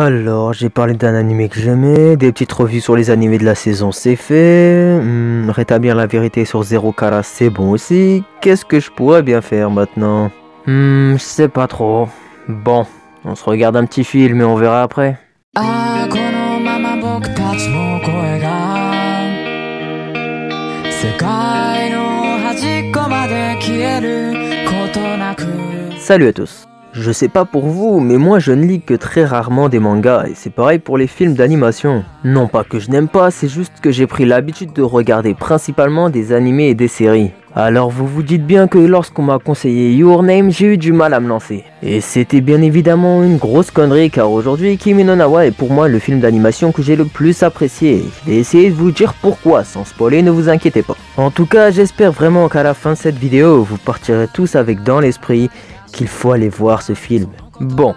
Alors, j'ai parlé d'un animé que j'aimais, des petites revues sur les animés de la saison, c'est fait. Rétablir la vérité sur Zero Kara, c'est bon aussi. Qu'est-ce que je pourrais bien faire maintenant? Je sais pas trop. Bon, on se regarde un petit film et on verra après. 世界の端っこまで消えることなく。Salut à tous. Je sais pas pour vous, mais moi je ne lis que très rarement des mangas, et c'est pareil pour les films d'animation. Non pas que je n'aime pas, c'est juste que j'ai pris l'habitude de regarder principalement des animés et des séries. Alors vous vous dites bien que lorsqu'on m'a conseillé Your Name, j'ai eu du mal à me lancer. Et c'était bien évidemment une grosse connerie, car aujourd'hui Kimi no Na wa est pour moi le film d'animation que j'ai le plus apprécié. Je vais essayer de vous dire pourquoi, sans spoiler, ne vous inquiétez pas. En tout cas, j'espère vraiment qu'à la fin de cette vidéo, vous partirez tous avec dans l'esprit qu'il faut aller voir ce film. Bon,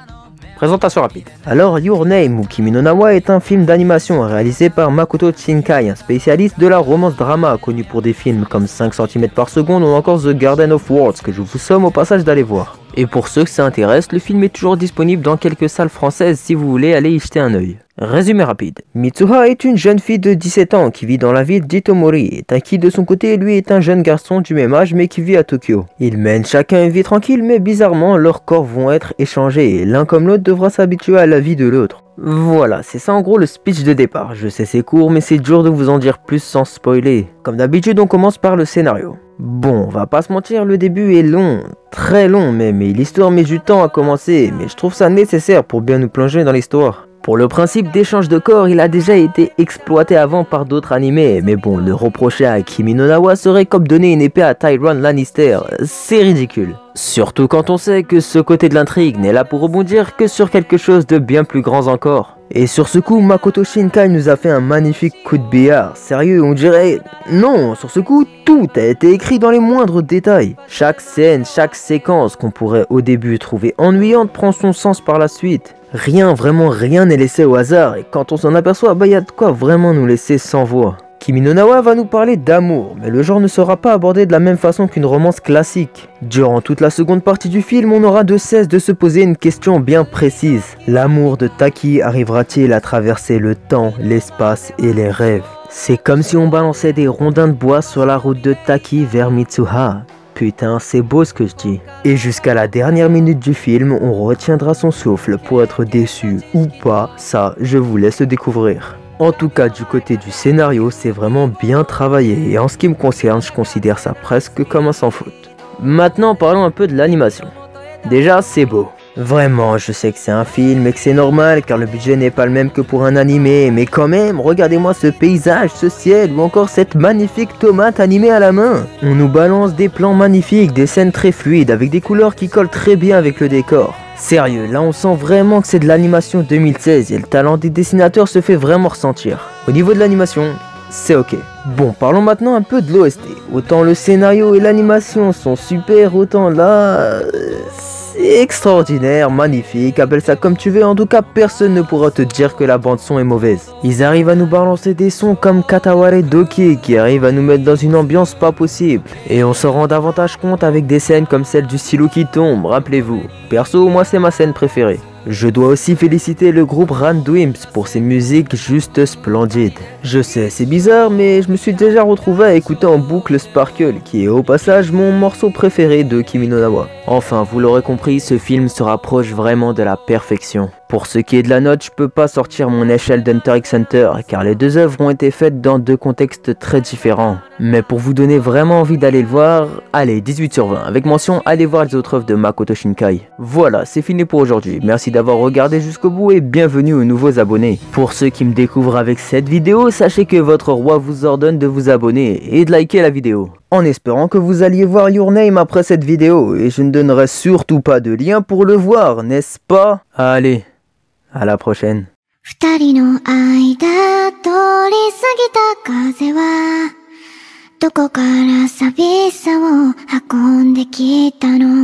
présentation rapide. Alors, Your Name ou Kimi no Na wa est un film d'animation réalisé par Makoto Shinkai, un spécialiste de la romance drama connu pour des films comme 5 cm par seconde ou encore The Garden of Words que je vous somme au passage d'aller voir. Et pour ceux que ça intéresse, le film est toujours disponible dans quelques salles françaises si vous voulez aller y jeter un œil. Résumé rapide. Mitsuha est une jeune fille de 17 ans qui vit dans la ville d'Itomori, et Taki de son côté lui est un jeune garçon du même âge mais qui vit à Tokyo. Ils mènent chacun une vie tranquille mais bizarrement leurs corps vont être échangés et l'un comme l'autre devra s'habituer à la vie de l'autre. Voilà, c'est ça en gros le speech de départ. Je sais c'est court mais c'est dur de vous en dire plus sans spoiler. Comme d'habitude on commence par le scénario. Bon, on va pas se mentir, le début est long, très long même, et l'histoire met du temps à commencer, mais je trouve ça nécessaire pour bien nous plonger dans l'histoire. Pour le principe d'échange de corps, il a déjà été exploité avant par d'autres animés, mais bon, le reprocher à Kimi no Na wa serait comme donner une épée à Tyrion Lannister, c'est ridicule. Surtout quand on sait que ce côté de l'intrigue n'est là pour rebondir que sur quelque chose de bien plus grand encore. Et sur ce coup, Makoto Shinkai nous a fait un magnifique coup de billard. Sérieux, on dirait... Non, sur ce coup, tout a été écrit dans les moindres détails. Chaque scène, chaque séquence qu'on pourrait au début trouver ennuyante prend son sens par la suite. Rien, vraiment rien n'est laissé au hasard, et quand on s'en aperçoit, y a de quoi vraiment nous laisser sans voix. Kimi no Na wa va nous parler d'amour, mais le genre ne sera pas abordé de la même façon qu'une romance classique. Durant toute la seconde partie du film, on n'aura de cesse de se poser une question bien précise. L'amour de Taki arrivera-t-il à traverser le temps, l'espace et les rêves? C'est comme si on balançait des rondins de bois sur la route de Taki vers Mitsuha. Putain, c'est beau ce que je dis. Et jusqu'à la dernière minute du film, on retiendra son souffle pour être déçu ou pas, ça, je vous laisse le découvrir. En tout cas, du côté du scénario, c'est vraiment bien travaillé et en ce qui me concerne, je considère ça presque comme un sans faute. Maintenant, parlons un peu de l'animation. Déjà, c'est beau. Vraiment, je sais que c'est un film et que c'est normal car le budget n'est pas le même que pour un animé, mais quand même, regardez-moi ce paysage, ce ciel ou encore cette magnifique tomate animée à la main. On nous balance des plans magnifiques, des scènes très fluides avec des couleurs qui collent très bien avec le décor. Sérieux, là on sent vraiment que c'est de l'animation 2016 et le talent des dessinateurs se fait vraiment ressentir. Au niveau de l'animation, c'est ok. Bon, parlons maintenant un peu de l'OST. Autant le scénario et l'animation sont super, autant là... c'est extraordinaire, magnifique, appelle ça comme tu veux, en tout cas personne ne pourra te dire que la bande son est mauvaise. Ils arrivent à nous balancer des sons comme Kataware Doki qui arrivent à nous mettre dans une ambiance pas possible. Et on s'en rend davantage compte avec des scènes comme celle du stylo qui tombe, rappelez-vous. Perso, moi c'est ma scène préférée. Je dois aussi féliciter le groupe Randoims pour ses musiques juste splendides. Je sais, c'est bizarre, mais je me suis déjà retrouvé à écouter en boucle Sparkle, qui est au passage mon morceau préféré de Kimi no Na wa. Enfin, vous l'aurez compris, ce film se rapproche vraiment de la perfection. Pour ce qui est de la note, je peux pas sortir mon échelle d'Hunter x Hunter, car les deux œuvres ont été faites dans deux contextes très différents. Mais pour vous donner vraiment envie d'aller le voir, allez, 18 sur 20, avec mention, allez voir les autres œuvres de Makoto Shinkai. Voilà, c'est fini pour aujourd'hui, merci d'avoir regardé jusqu'au bout et bienvenue aux nouveaux abonnés. Pour ceux qui me découvrent avec cette vidéo, sachez que votre roi vous ordonne de vous abonner et de liker la vidéo. En espérant que vous alliez voir Your Name après cette vidéo, et je ne donnerai surtout pas de lien pour le voir, n'est-ce pas? Allez, à la prochaine. 二人の間通り過ぎた風はどこから寂しさを運んできたの